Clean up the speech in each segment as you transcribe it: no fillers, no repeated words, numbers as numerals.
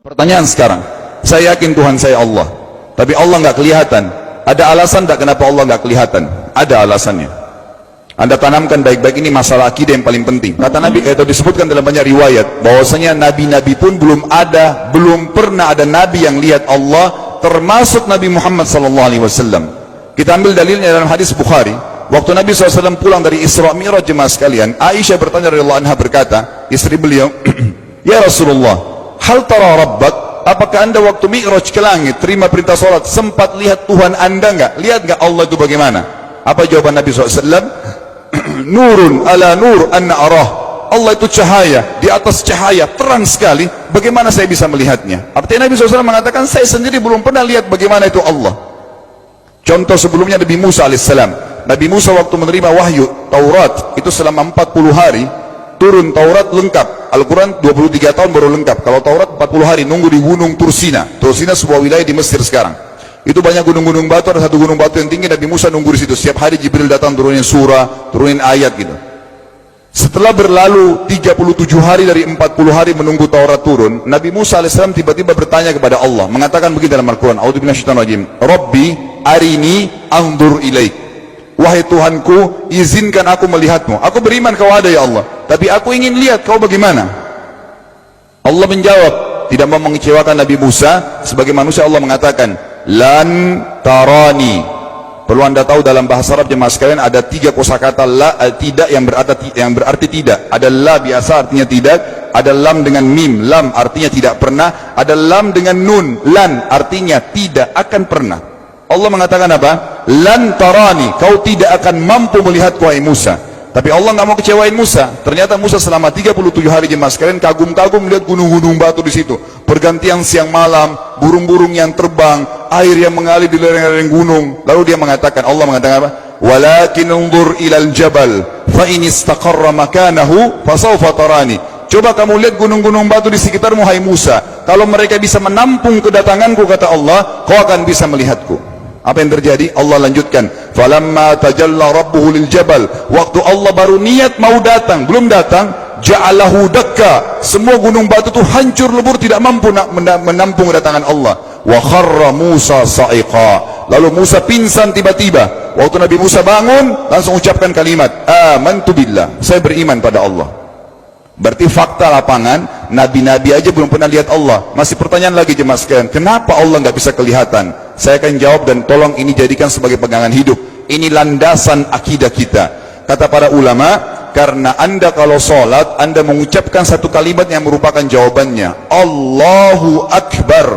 Pertanyaan sekarang, saya yakin Tuhan saya Allah, tapi Allah nggak kelihatan. Ada alasan tak kenapa Allah nggak kelihatan? Ada alasannya. Anda tanamkan baik-baik, ini masalah akidah yang paling penting. Kata Nabi, itu disebutkan dalam banyak riwayat, bahwasanya nabi-nabi pun belum pernah ada nabi yang lihat Allah, termasuk Nabi Muhammad SAW. Kita ambil dalilnya dalam hadis Bukhari. Waktu Nabi SAW pulang dari Isra Mi'raj, jemaah sekalian, Aisyah bertanya radhiyallahu anha, berkata, istri beliau, ya Rasulullah, hal tara rabbak, apakah anda waktu Mi'raj ke langit, terima perintah sholat, sempat lihat Tuhan anda enggak? Lihat enggak Allah itu bagaimana? Apa jawaban Nabi SAW? Nurun ala nur anna arah. Allah itu cahaya, di atas cahaya, terang sekali, bagaimana saya bisa melihatnya? Artinya Nabi SAW mengatakan, saya sendiri belum pernah lihat bagaimana itu Allah. Contoh sebelumnya Nabi Musa alaihissalam. Nabi Musa waktu menerima wahyu Taurat, itu selama 40 hari, turun Taurat lengkap. Al-Quran 23 tahun baru lengkap. Kalau Taurat 40 hari, nunggu di gunung Tursina. Tursina sebuah wilayah di Mesir sekarang. Itu banyak gunung-gunung batu, ada satu gunung batu yang tinggi, Nabi Musa nunggu di situ. Setiap hari Jibril datang turunin surah, turunin ayat gitu. Setelah berlalu 37 hari dari 40 hari menunggu Taurat turun, Nabi Musa AS tiba-tiba bertanya kepada Allah, mengatakan begini dalam Al-Quran, A'udzu billahi minasyaitonir rajim, Rabbi arini anzur ilaik. Wahai Tuhanku, izinkan aku melihatmu. Aku beriman kau ada ya Allah, tapi aku ingin lihat kau bagaimana. Allah menjawab, tidak mau mengecewakan Nabi Musa. Sebagai manusia Allah mengatakan, lan tarani. Perlu anda tahu dalam bahasa Arab jemaah sekalian, ada 3 kosakata la, tidak yang berarti tidak. Ada la biasa artinya tidak, ada lam dengan mim, lam artinya tidak pernah, ada lam dengan nun, lan artinya tidak akan pernah. Allah mengatakan apa? Lan tarani, kau tidak akan mampu melihatku wahai Musa. Tapi Allah nggak mau kecewain Musa. Ternyata Musa selama 37 hari jemaah sekalian kagum-kagum melihat gunung-gunung batu di situ. Pergantian siang malam, burung-burung yang terbang, air yang mengalir di lereng-lereng gunung. Lalu dia mengatakan, Allah mengatakan apa? Walakin unzur ilal jabal, fa in istaqarra makanahu fasawfa tarani. Coba kamu lihat gunung-gunung batu di sekitarmu hai Musa. Kalau mereka bisa menampung kedatanganku, kata Allah, kau akan bisa melihatku. Apa yang terjadi? Allah lanjutkan, falamma tajalla rabbuhu lil jabal, waktu Allah baru niat mau datang, belum datang, ja'alahu dakka, semua gunung batu itu hancur lebur, tidak mampu menampung kedatangan Allah. Wa kharra Musa sa'iqa, lalu Musa pingsan tiba-tiba. Waktu Nabi Musa bangun, langsung ucapkan kalimat, amantu billah, saya beriman pada Allah. Berarti fakta lapangan, nabi-nabi aja belum pernah lihat Allah. Masih pertanyaan lagi jemaah sekalian, kenapa Allah nggak bisa kelihatan? Saya akan jawab dan tolong ini jadikan sebagai pegangan hidup. Ini landasan akidah kita. Kata para ulama, karena anda kalau sholat, anda mengucapkan satu kalimat yang merupakan jawabannya. Allahu Akbar.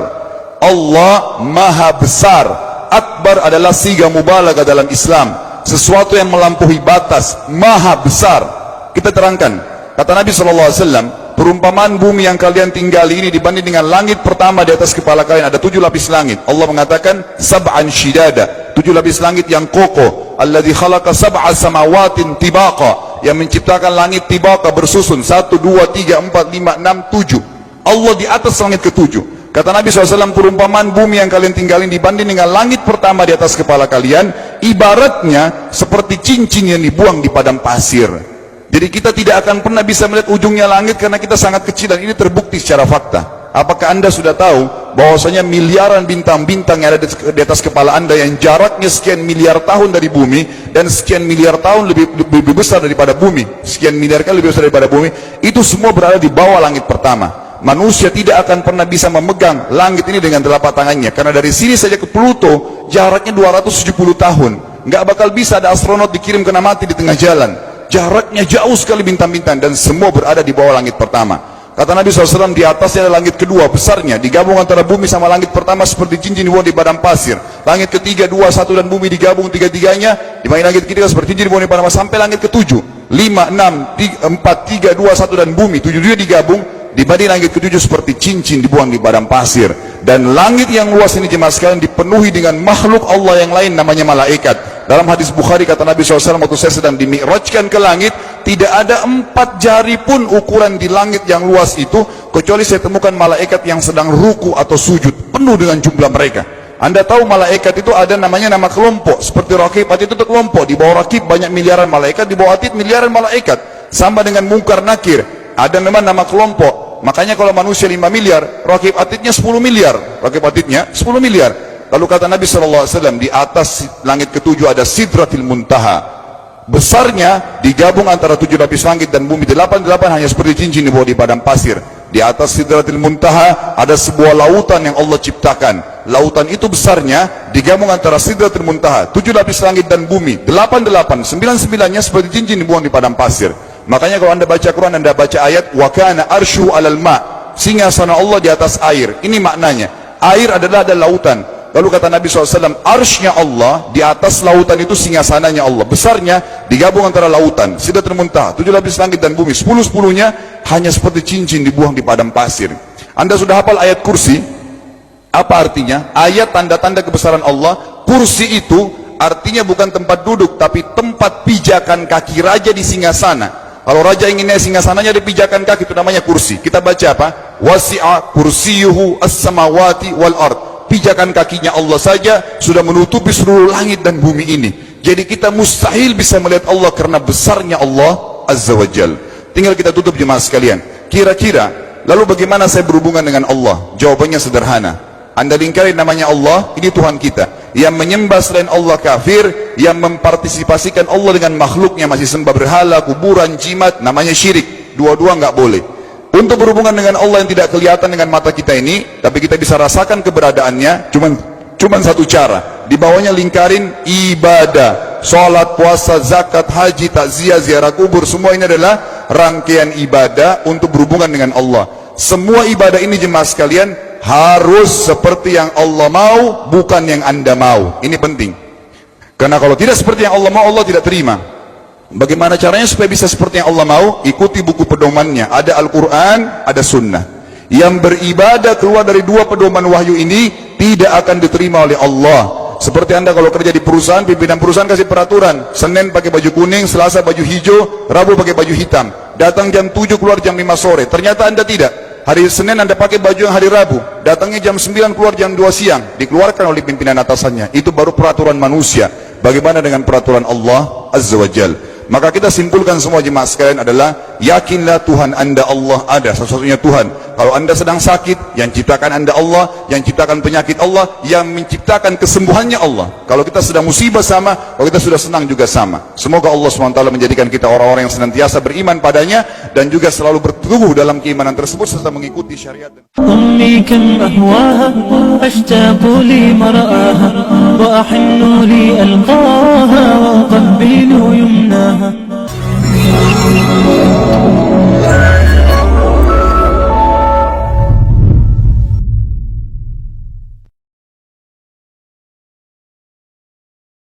Allah Maha Besar. Akbar adalah siga mubalaghah dalam Islam. Sesuatu yang melampaui batas, Maha Besar. Kita terangkan. Kata Nabi SAW, perumpamaan bumi yang kalian tinggali ini dibanding dengan langit pertama di atas kepala kalian, ada 7 lapis langit. Allah mengatakan, sab'an shidada, 7 lapis langit yang kokoh. Alladzi khalaqa sab'a samawatin tibaqa, yang menciptakan langit tibaqa bersusun, 1, 2, 3, 4, 5, 6, 7. Allah di atas langit ke-7. Kata Nabi SAW, perumpamaan bumi yang kalian tinggalin dibanding dengan langit pertama di atas kepala kalian, ibaratnya seperti cincin yang dibuang di padang pasir. Jadi kita tidak akan pernah bisa melihat ujungnya langit karena kita sangat kecil, dan ini terbukti secara fakta. Apakah anda sudah tahu bahwasanya miliaran bintang-bintang yang ada di atas kepala anda yang jaraknya sekian miliar tahun dari bumi, dan sekian miliar tahun lebih besar daripada bumi, sekian miliar kali lebih besar daripada bumi, itu semua berada di bawah langit pertama. Manusia tidak akan pernah bisa memegang langit ini dengan telapak tangannya, karena dari sini saja ke Pluto jaraknya 270 tahun. Nggak bakal bisa ada astronot dikirim kena mati di tengah jalan. Jaraknya jauh sekali bintang-bintang, dan semua berada di bawah langit pertama. Kata Nabi SAW, di atasnya ada langit kedua besarnya, digabung antara bumi sama langit pertama seperti cincin dibuang di padang pasir. Langit ketiga, 2, 1 dan bumi digabung tiga-tiganya, di langit ketiga seperti cincin dibuang di padang pasir, sampai langit ke-7, 5, 6, 4, 3, 2, 1 dan bumi 7 digabung, dibanding langit ke-7 seperti cincin dibuang di padang pasir. Dan langit yang luas ini jemaah sekalian dipenuhi dengan makhluk Allah yang lain namanya malaikat. Dalam hadis Bukhari kata Nabi SAW, waktu saya sedang dimi'rajkan ke langit, tidak ada 4 jari pun ukuran di langit yang luas itu, kecuali saya temukan malaikat yang sedang ruku atau sujud, penuh dengan jumlah mereka. Anda tahu malaikat itu ada namanya nama kelompok, seperti Raqib, Atid itu kelompok. Di bawah Raqib banyak miliaran malaikat, di bawah Atid miliaran malaikat. Sama dengan Munkar Nakir, ada memang nama kelompok. Makanya kalau manusia 5 miliar, rakib atidnya 10 miliar. Rakib atidnya 10 miliar. Lalu kata Nabi SAW, di atas langit ketujuh ada Sidratil Muntaha. Besarnya digabung antara 7 lapis langit dan bumi. 8 hanya seperti cincin di bawah di padang pasir. Di atas Sidratil Muntaha ada sebuah lautan yang Allah ciptakan. Lautan itu besarnya digabung antara Sidratil Muntaha, 7 lapis langit dan bumi. 9-9-nya seperti cincin dibuang di padang pasir. Makanya kalau anda baca Quran, anda baca ayat wa kana arsyu alal ma', singgasana Allah di atas air. Ini maknanya, air adalah ada lautan. Lalu kata Nabi SAW, arsy-nya Allah di atas lautan itu singgasananya Allah. Besarnya digabung antara lautan, Sidratul Muntaha, 7 lapis langit dan bumi. 10-10-nya hanya seperti cincin dibuang di padang pasir. Anda sudah hafal ayat kursi? Apa artinya? Ayat tanda-tanda kebesaran Allah. Kursi itu artinya bukan tempat duduk, tapi tempat pijakan kaki raja di singgasana. Kalau raja ingin naik singgasananya di pijakan kaki, itu namanya kursi. Kita baca apa? Wasi'a kursiyuhu as-samawati wal ard. Pijakan kakinya Allah saja sudah menutupi seluruh langit dan bumi ini. Jadi kita mustahil bisa melihat Allah karena besarnya Allah Azza wa Jal. Tinggal kita tutup jemaah sekalian. Kira-kira, lalu bagaimana saya berhubungan dengan Allah? Jawabannya sederhana. Anda lingkari namanya Allah, ini Tuhan kita. Yang menyembah selain Allah kafir, yang mempartisipasikan Allah dengan makhluknya, masih sembah berhala, kuburan, jimat, namanya syirik. Dua-dua nggak boleh. Untuk berhubungan dengan Allah yang tidak kelihatan dengan mata kita ini, tapi kita bisa rasakan keberadaannya, cuman satu cara. Di bawahnya lingkarin ibadah, sholat, puasa, zakat, haji, takziah, ziarah kubur. Semua ini adalah rangkaian ibadah untuk berhubungan dengan Allah. Semua ibadah ini jemaah sekalian harus seperti yang Allah mau, bukan yang anda mau. Ini penting. Karena kalau tidak seperti yang Allah mau, Allah tidak terima. Bagaimana caranya supaya bisa seperti yang Allah mau? Ikuti buku pedomannya. Ada Al-Quran, ada Sunnah. Yang beribadah keluar dari dua pedoman wahyu ini tidak akan diterima oleh Allah. Seperti anda kalau kerja di perusahaan, pimpinan perusahaan kasih peraturan, Senin pakai baju kuning, Selasa baju hijau, Rabu pakai baju hitam. Datang jam 7, keluar jam 5 sore. Ternyata anda tidak. Hari Senin anda pakai baju yang hari Rabu, datangnya jam 9, keluar jam 2 siang. Dikeluarkan oleh pimpinan atasannya. Itu baru peraturan manusia. Bagaimana dengan peraturan Allah Azza wa Jal? Maka kita simpulkan semua jemaah sekalian adalah, yakinlah Tuhan anda Allah ada, satu-satunya Tuhan. Kalau anda sedang sakit, yang ciptakan anda Allah, yang ciptakan penyakit Allah, yang menciptakan kesembuhannya Allah. Kalau kita sedang musibah sama, kalau kita sudah senang juga sama. Semoga Allah SWT menjadikan kita orang-orang yang senantiasa beriman padanya, dan juga selalu berteguh dalam keimanan tersebut serta mengikuti syariat. أمي كم أهواها أشتاق لمرآها وأحن لألقاها وأقبل يمناها